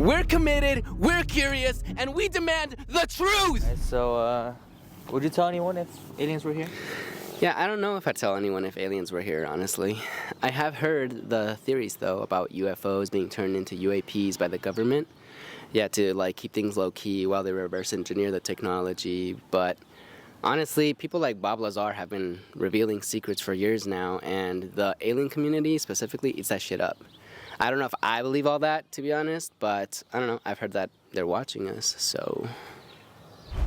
We're committed, we're curious, and we demand the truth! Right, so, would you tell anyone if aliens were here? Yeah, I don't know if I'd tell anyone if aliens were here, honestly. I have heard the theories, though, about UFOs being turned into UAPs by the government. Yeah, to, like, keep things low-key while they reverse engineer the technology, but honestly, people like Bob Lazar have been revealing secrets for years now, and the alien community specifically eats that shit up. I don't know if I believe all that, to be honest, but I don't know. I've heard that they're watching us, so... If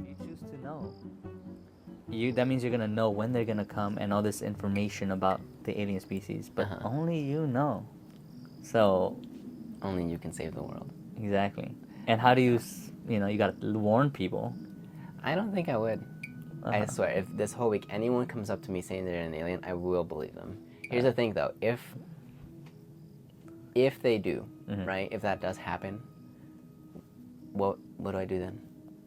you choose to know, that means you're gonna know when they're gonna come and all this information about the alien species, but only you know. So only you can save the world. Exactly. And how do you, you gotta warn people. I don't think I would. I swear, if this whole week anyone comes up to me saying they're an alien, I will believe them. Here's the thing, though. If they do, right? If that does happen, what do I do then?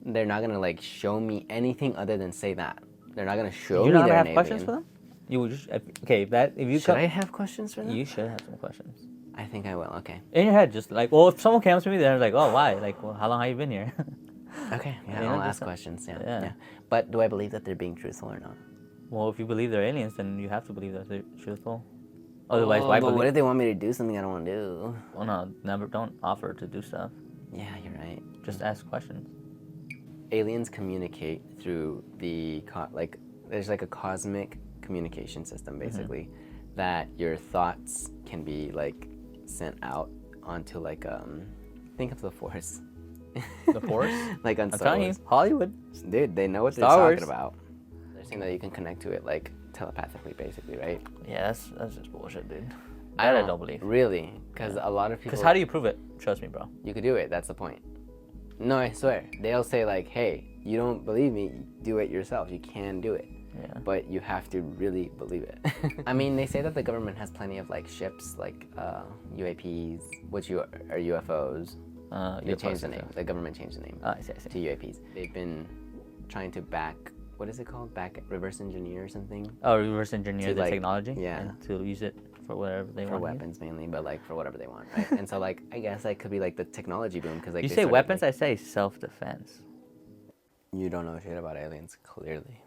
They're not gonna like show me anything other than say that. They're not gonna show me they're an alien. You're not gonna have questions for them? You would just if you should I have questions for them? You should have some questions. I think I will. Okay. In your head, just like, well, if someone comes to me, they're like, oh, why? Like, well, how long have you been here? Okay. Yeah, I'll ask questions. Yeah. But do I believe that they're being truthful or not? Well, if you believe they're aliens, then you have to believe that they're truthful. Otherwise, why believe? What if they want me to do something I don't want to do? Well, no, don't offer to do stuff. Yeah, you're right. Just ask questions. Aliens communicate through there's like a cosmic communication system, basically, that your thoughts can be like sent out onto like think of the Force. The Force? Like on I'm Star telling Wars. you, Hollywood. Dude, they know what they're talking about. They're saying that you can connect to it like telepathically, basically, right? Yeah, that's just bullshit, dude. I don't believe. Really? Because a lot of people... Because how do you prove it? Trust me, bro. You could do it. That's the point. No, I swear. They'll say like, hey, you don't believe me, do it yourself. You can do it. Yeah. But you have to really believe it. I mean, they say that the government has plenty of like ships, like UAPs, which are UFOs. They changed the name. The government changed the name I see. to UAPs. They've been trying to what is it called? Reverse engineer or something? Oh, reverse engineer the technology? Yeah. And to use it for whatever they want. For weapons mainly, but like for whatever they want, right? And so like, I guess that could be like the technology boom, because like you say weapons, I say self-defense. You don't know shit about aliens, clearly.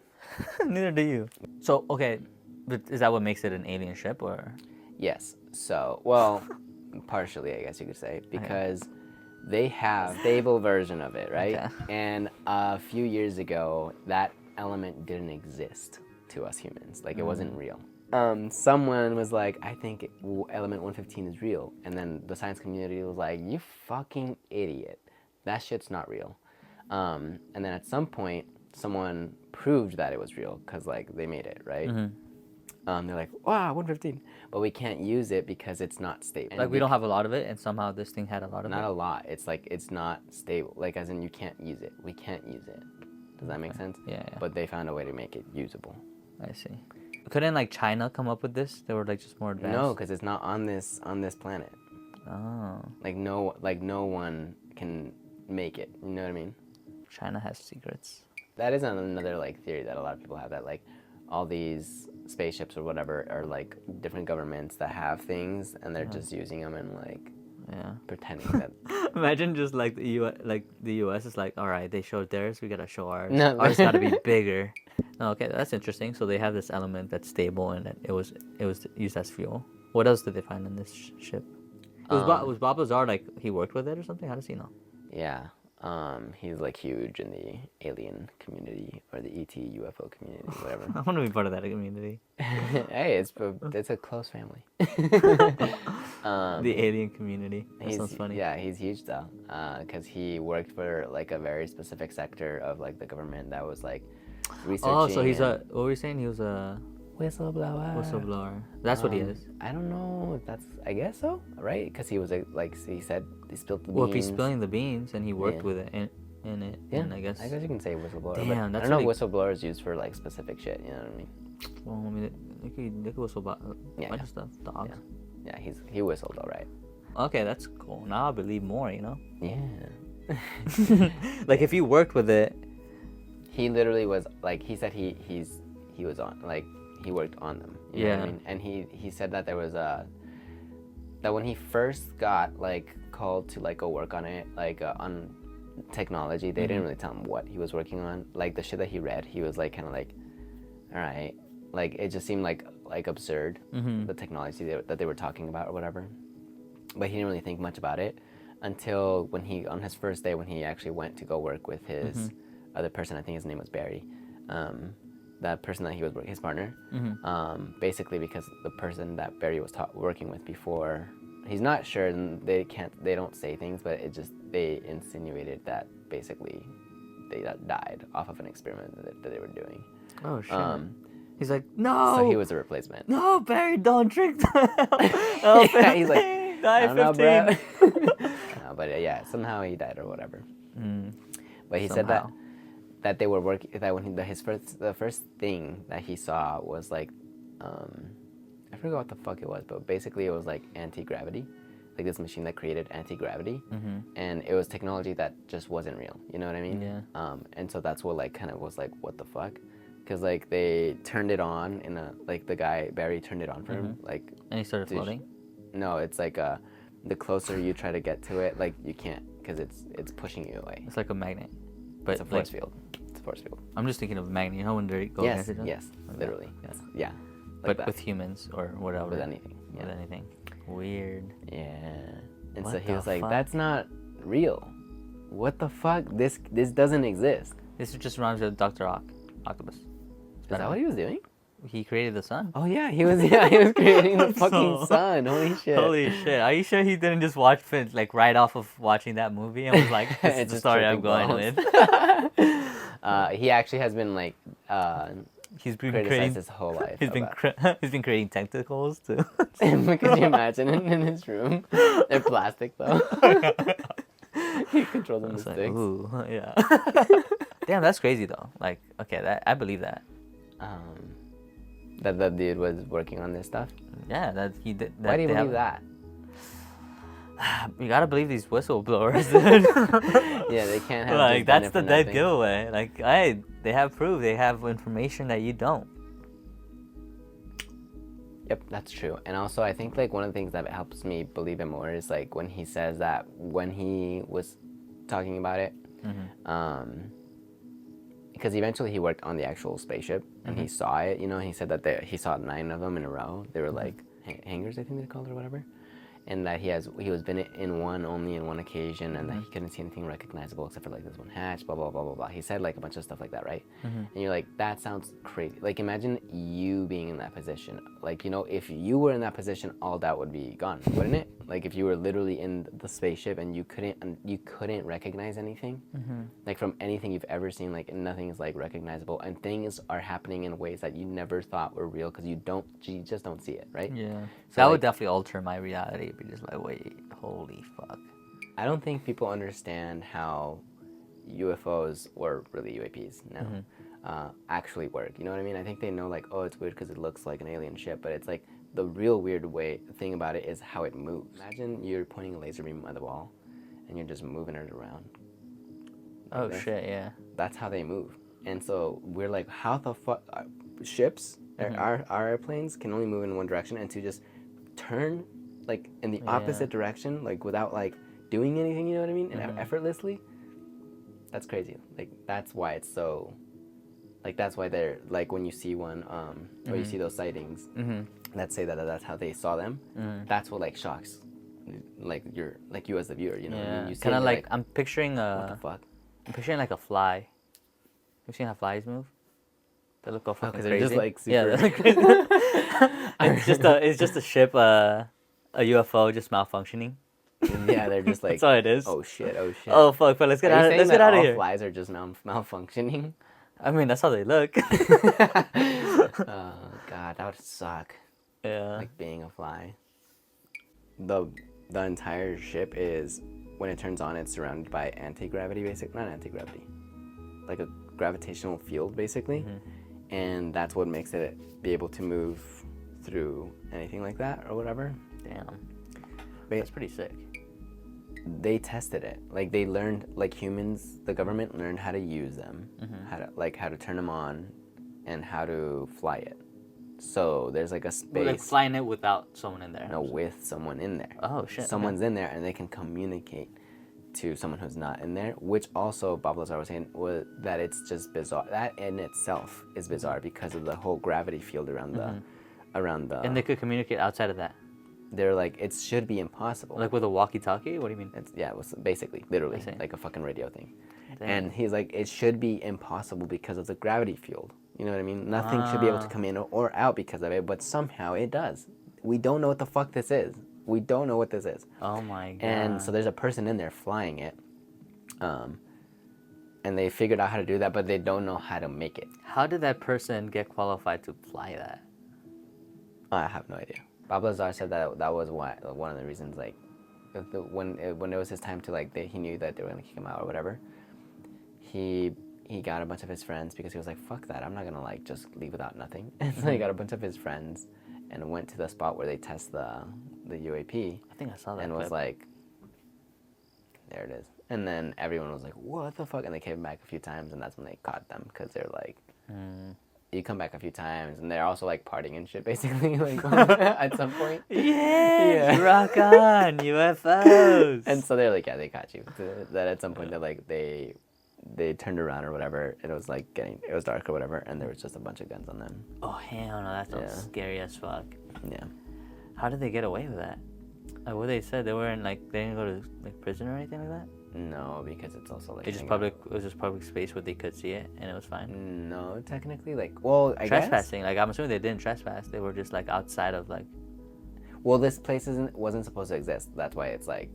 Neither do you. So, okay, but is that what makes it an alien ship, or? Yes. So, well, partially, I guess you could say, because they have a stable version of it, right? Okay. And a few years ago, that element didn't exist to us humans. Like, it wasn't real. Someone was like, I think element 115 is real. And then the science community was like, you fucking idiot. That shit's not real. And then at some point, someone proved that it was real, because like they made it, right? They're like, wow, 115, but we can't use it because it's not stable. Like we don't have a lot of it, and somehow this thing had a lot of it. Not a lot. It's like it's not stable. Like as in you can't use it. We can't use it. Does that make sense? Yeah. But they found a way to make it usable. I see. Couldn't like China come up with this? They were like just more advanced. No, because it's not on this planet. Oh. Like no one can make it. You know what I mean? China has secrets. That is another like theory that a lot of people have, that like all these spaceships or whatever are like different governments that have things, and they're just using them and like pretending that. Imagine just like the US is like, all right, they showed theirs, we gotta show ours. No. Ours gotta be bigger. No, okay, that's interesting. So they have this element that's stable, and it was used as fuel. What else did they find in this ship? Was Bob Lazar like he worked with it or something? How does he know? Yeah. He's like huge in the alien community, or the ET UFO community, whatever. I want to be part of that community. Hey, it's a close family. The alien community. That sounds funny. Yeah, he's huge though, because he worked for like a very specific sector of like the government that was like researching. Oh, so he's what were you saying? He was a whistleblower. That's what he is. I don't know. I guess so, right? Because he was like he said he spilled the beans. Well, if he's spilling the beans and he worked with it in it, then I guess you can say whistleblower. Damn, but I don't know whistleblower is used for like specific shit. You know what I mean? Well, I mean, they could whistle about a bunch of stuff. Dogs. Yeah, he whistled all right. Okay, that's cool. Now I believe more. You know? Yeah. Like if he worked with it. He literally was like, he said he he was on, like he worked on them. You know what I mean? And he said that there was that when he first got like called to like go work on it, like on technology, they didn't really tell him what he was working on. Like the shit that he read, he was like kind of like, all right, like it just seemed like absurd, the technology that they were talking about or whatever. But he didn't really think much about it until when he, on his first day, when he actually went to go work with his other person. I think his name was Barry. That person that he was his partner. Basically because the person that Barry was working with before, he's not sure, and they don't say things, but they insinuated that basically they died off of an experiment that they were doing. Oh shit. He's like, no. So he was a replacement. No, Barry, don't drink the elephant. Yeah, he's like, die I don't 15. know, bro. No, but yeah, somehow he died or whatever. But he said that they were working. That when the first thing that he saw was like, I forgot what the fuck it was, but basically it was like anti-gravity, like this machine that created anti-gravity, and it was technology that just wasn't real. You know what I mean? Yeah. And so that's what like kind of was like, what the fuck? Because like they turned it on like the guy Barry turned it on for him, like. And he started floating. No, it's like the closer you try to get to it, like you can't, because it's pushing you away. It's like a magnet, but it's a force field. It's a force field. I'm just thinking of a magnet. You know when they go against each other? Yes, literally. Yeah. Yeah. But with humans or whatever. With anything. Yeah. With anything. Weird. Yeah. And What so he was like, fuck? "That's not real. What the fuck? This doesn't exist." This just reminds me of Dr. Octopus. Is that what he was doing? He created the sun. Oh yeah, he was creating the fucking sun. Holy shit. Holy shit. Are you sure he didn't just watch Finn, like right off of watching that movie and was like, this is the story I'm going with? He actually has been like He's been criticized creating his whole life. he's been creating tentacles too. Could you imagine in his room? They're plastic though. He controls them with Like, sticks. ooh, yeah. Damn, that's crazy though. Like, okay, I believe that. That the dude was working on this stuff. Yeah, that he did. Why do you believe that? You gotta believe these whistleblowers, dude. Yeah, they can't have. Like, just done that's it the for dead nothing. giveaway. Like, hey, they have proof. They have information that you don't. Yep, that's true. And also, I think like one of the things that helps me believe it more is like when he says that when he was talking about it, because eventually he worked on the actual spaceship and he saw it, you know, and he said that he saw 9 of them in a row. They were like hangars, I think they're called, or whatever. And that he was been in one only in one occasion, and that he couldn't see anything recognizable except for like this one hatch, blah blah blah blah blah. He said like a bunch of stuff like that, right? And you're like, that sounds crazy. Like imagine you being in that position. Like, you know, if you were in that position, all doubt would be gone, wouldn't it? Like if you were literally in the spaceship and you couldn't recognize anything, like from anything you've ever seen, like nothing is like recognizable, and things are happening in ways that you never thought were real because you just don't see it, right? Yeah. So That like, would definitely alter my reality. Be just like, wait, holy fuck. I don't think people understand how UFOs, or really UAPs now, actually work. You know what I mean? I think they know like, oh, it's weird because it looks like an alien ship, but it's like the real weird thing about it is how it moves. Imagine you're pointing a laser beam at the wall and you're just moving it around. Like Oh this. shit, yeah. That's how they move. And so we're like, how the fuck? Ships, our airplanes can only move in one direction, and to just turn like in the opposite direction, like without like doing anything, you know what I mean? And effortlessly. That's crazy. Like that's why it's so. Like that's why they're like when you see one, or you see those sightings. Let's say that's how they saw them. That's what like shocks, like you as the viewer. You know what I mean? You see Kind of it, you're like I'm picturing what the fuck? I'm picturing like a fly. You've seen how flies move? They look all fucking Because they're crazy. just like super. Yeah, they're like crazy. it's just a ship, a UFO just malfunctioning. Yeah, they're just like. That's all it is. Oh shit! Oh shit! Oh fuck! But let's get Are you out. saying Let's that get out of all here. flies are just malfunctioning? I mean, that's how they look. Oh god, that would suck. Yeah. Like being a fly. The entire ship is, when it turns on, it's surrounded by anti-gravity, not anti-gravity, like a gravitational field basically, and that's what makes it be able to move through anything like that or whatever. Damn. That's pretty sick. They tested it. Like they learned, like humans, the government learned how to use them, how to turn them on, and how to fly it. So there's like a space. Like flying it without someone in there. No, with someone in there. Oh shit. Someone's in there and they can communicate to someone who's not in there, which also Bob Lazar was saying was that it's just bizarre. That in itself is bizarre because of the whole gravity field around the And they could communicate outside of that. They're like, it should be impossible. Like with a walkie-talkie? What do you mean? It was basically, literally, like a fucking radio thing. Damn. And he's like, it should be impossible because of the gravity field. You know what I mean? Nothing should be able to come in or out because of it, but somehow it does. We don't know what the fuck this is. We don't know what this is. Oh my god. And so there's a person in there flying it. And they figured out how to do that, but they don't know how to make it. How did that person get qualified to fly that? I have no idea. Bob Lazar said that was one of the reasons, like, when it was his time to, like, he knew that they were going to kick him out or whatever, he got a bunch of his friends because he was like, fuck that, I'm not going to, like, just leave without nothing. And so he got a bunch of his friends and went to the spot where they test the UAP. I think I saw that and clip. was like, there it is. And then everyone was like, what the fuck? And they came back a few times, and that's when they caught them because they're like, you come back a few times, and they're also like partying and shit, basically, like at some point. Yeah, rock on, UFOs. And so they're like, yeah, they caught you. That at some point they're like, they turned around or whatever, and it was like it was dark or whatever, and there was just a bunch of guns on them. Oh hell no, that sounds scary as fuck. Yeah. How did they get away with that? Like what they said, they weren't like they didn't go to like prison or anything like that. No, because it's also like It's just public. It was just public space where they could see it, and it was fine. No, technically, like, well, I guess Trespassing. Like I'm assuming they didn't trespass. They were just like outside of like. Well, this place wasn't supposed to exist. That's why it's like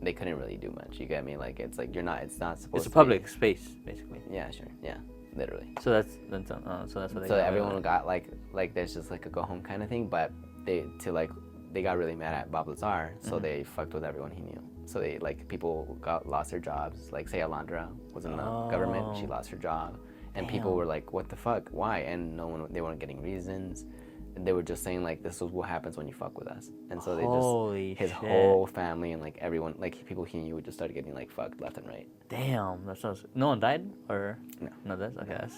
they couldn't really do much. You get me? Like it's like it's not supposed. It's a to public space, basically. Yeah, sure. Yeah, literally. So that's what they. So everyone got like there's just like a go home kind of thing, but they got really mad at Bob Lazar, so they fucked with everyone he knew. So they like people lost their jobs. Like say Alondra was in the government, she lost her job, and people were like, "What the fuck? Why?" And they weren't getting reasons. And they were just saying like, "This is what happens when you fuck with us." And so his whole family and like everyone, like people he knew, just started getting like fucked left and right. Damn, that sounds. No one died, or no, that's okay. That's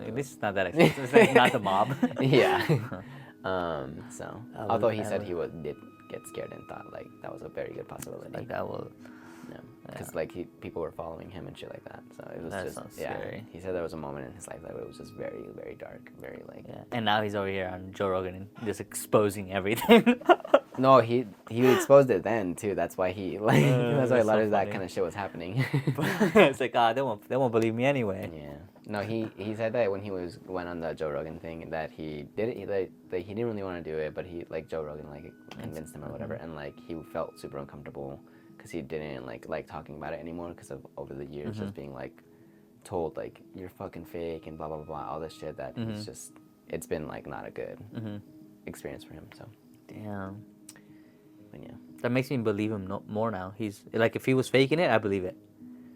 at least it's not that expensive. It's like not the mob. Yeah. So although he said he did get scared and thought like that was a very good possibility. Like that will. No, because like people were following him and shit like that. So it was that just sounds scary. He said there was a moment in his life that it was just very, very dark, very like. Yeah, and now he's over here on Joe Rogan and just exposing everything. No, he exposed it then too. That's why he like that's why a lot of that kind of shit was happening. It's like they won't believe me anyway. Yeah. No, he said that when he went on the Joe Rogan thing that he did it. He didn't really want to do it, but he like Joe Rogan like convinced him or whatever, and like he felt super uncomfortable because he didn't like talking about it anymore because of over the years just being like told like you're fucking fake and blah blah blah all this shit that he's just it's been like not a good experience for him. So damn. But yeah. That makes me believe him more now. He's like if he was faking it, I believe it.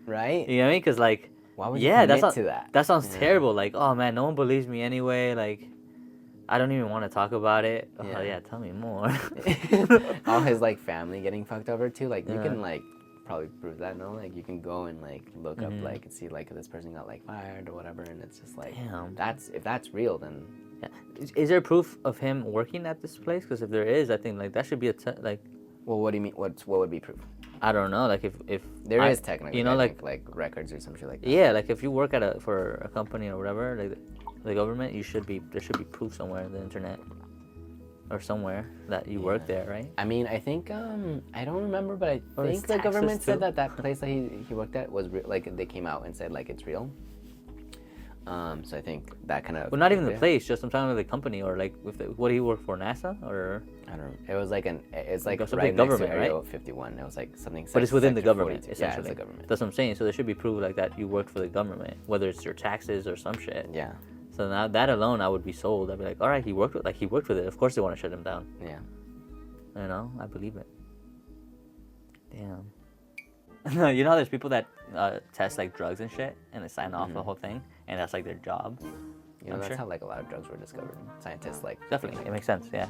Right? You know what I mean? Because like. Why would you commit to that? That sounds terrible. Like, oh man, no one believes me anyway. Like, I don't even want to talk about it. Yeah. Oh yeah, tell me more. All his like family getting fucked over too. Like you can like probably prove that. No, like you can go and like look up like and see like if this person got like fired or whatever, and it's just like if that's real, then. Yeah. Is there proof of him working at this place? Because if there is, I think like that should be like. Well, what do you mean? What would be proof? I don't know. Like if there is technically, you know, like records or some shit like that. Yeah, like if you work for a company or whatever, like the government, there should be proof somewhere on the internet or somewhere that you work there, right? I mean, I think I don't remember, but I think the government said that place that he worked at was like they came out and said like it's real. So I think that kind of. Well, not even the place. Just I'm talking about the company or like what do you work for, NASA or? I don't know. It was like it's like right next to Area 51. It was like something. But it's within the government, 42. essentially. Yeah, it's the government. That's what I'm saying. So there should be proof like that you worked for the government, whether it's your taxes or some shit. Yeah. So now that alone, I would be sold. I'd be like, all right, he worked with it. Of course they want to shut him down. Yeah. You know, I believe it. Damn. You know, there's people that test like drugs and shit, and they sign off the whole thing, and that's like their job. You know, that's how like a lot of drugs were discovered. Scientists like definitely, it makes sense. Yeah.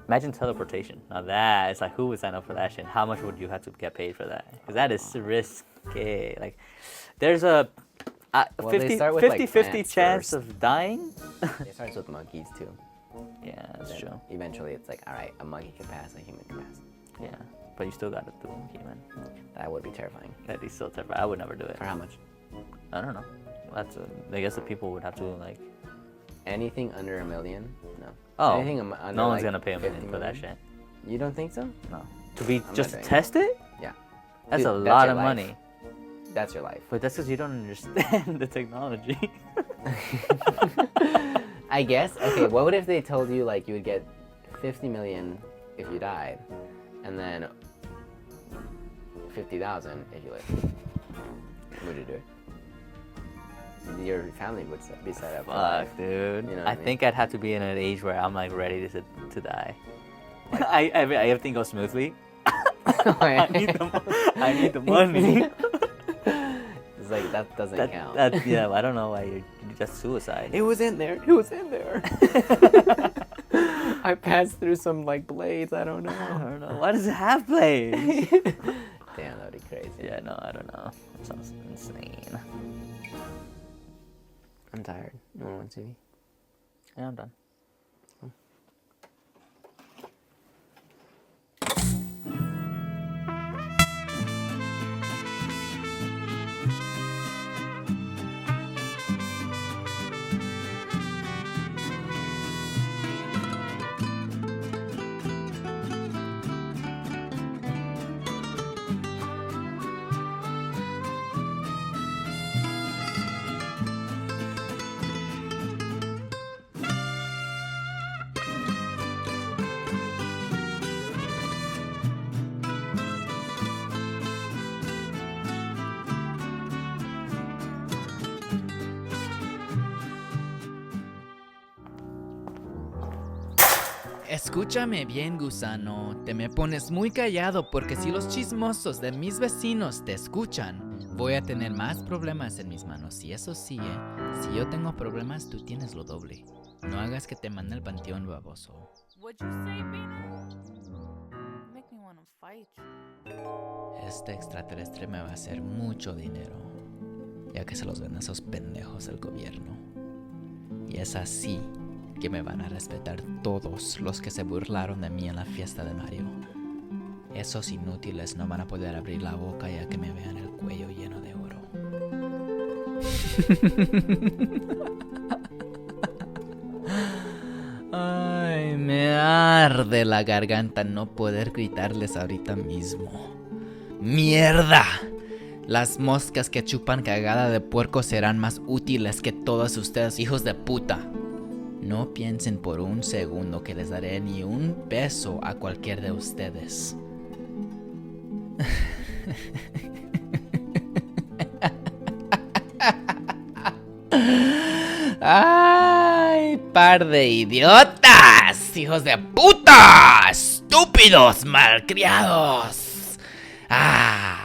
Imagine teleportation. Now that it's like, who would sign up for that shit? How much would you have to get paid for that? Because that is risky. Like, there's a Well, they 50, start with, 50, like, 50 plants chance first. of dying? It starts with monkeys too. Yeah, that's Then true. eventually, it's like, all right, a monkey can pass, a human can pass. Yeah, but you still got to do human. That would be terrifying. That'd be so terrible. I would never do it. For how much? I don't know. I guess the people would have to like. Anything under $1 million? No. Oh, Anything under, no one's like, gonna pay $1 million 50 for that million? shit. You don't think so? No. To be not just doing it. test it? Yeah. That's Dude, a that's lot your of life. money. That's your life. But that's because you don't understand the technology. I guess. Okay, what if they told you like you would get 50 million if you died, and then 50,000 if you lived? Would you do it? Your family would be set up. for life. Fuck, dude. You know what I I mean? think I'd have to be in an age where I'm like ready to die. I mean, everything goes smoothly. I need the money. It's like that doesn't count. Yeah, I don't know why you're just suicide. It was in there. It was in there. I passed through some like blades. I don't I know. don't know. Why does it have blades? Damn, that'd be crazy. Yeah, no, I don't know. That sounds insane. I'm tired. You want to watch TV? Yeah, I'm done. Escúchame bien, gusano, te me pones muy callado porque si los chismosos de mis vecinos te escuchan, voy a tener más problemas en mis manos. Y eso sí, si yo tengo problemas, tú tienes lo doble. No hagas que te mande al panteón, baboso. What'd you say, Bina? Make me wanna fight you. Este extraterrestre me va a hacer mucho dinero, ya que se los ven a esos pendejos del gobierno. Y es así que me van a respetar todos los que se burlaron de mí en la fiesta de Mario. Esos inútiles no van a poder abrir la boca ya que me vean el cuello lleno de oro. Ay, me arde la garganta no poder gritarles ahorita mismo. ¡Mierda! Las moscas que chupan cagada de puerco serán más útiles que todos ustedes, hijos de puta. No piensen por un segundo que les daré ni un peso a cualquier de ustedes. ¡Ay, par de idiotas! ¡Hijos de puta! ¡Estúpidos malcriados! ¡Ah!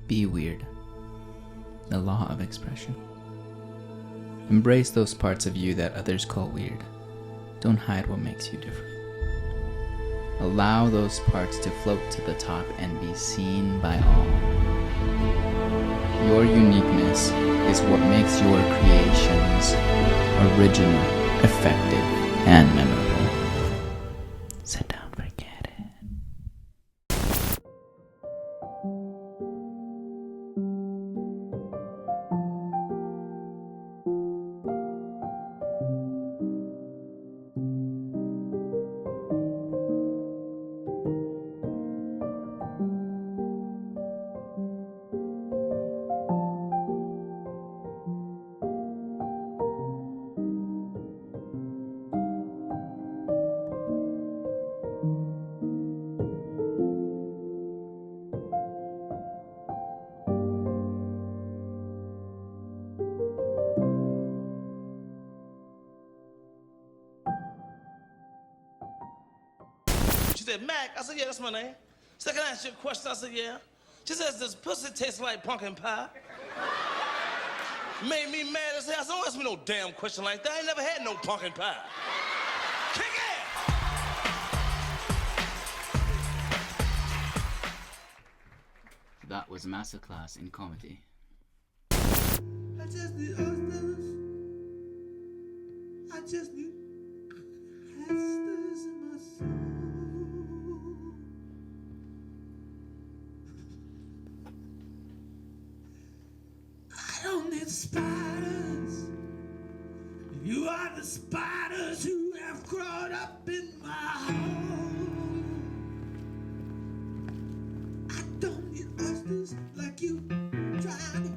Be weird. The law of expression. Embrace those parts of you that others call weird. Don't hide what makes you different. Allow those parts to float to the top and be seen by all. Your uniqueness is what makes your creations original, effective, and memorable. Sit down, forget it. She said, Mac. I said, yeah, that's my name. She said, can I ask you a question? I said, yeah. She says, does pussy taste like pumpkin pie? Made me mad as hell. I said, don't ask me no damn question like that. I ain't never had no pumpkin pie. Kick ass! That was Masterclass in Comedy. I just need oysters. I just need oysters in my soul. I don't need spiders. You are the spiders who have crawled up in my hole. I don't need oysters like you trying to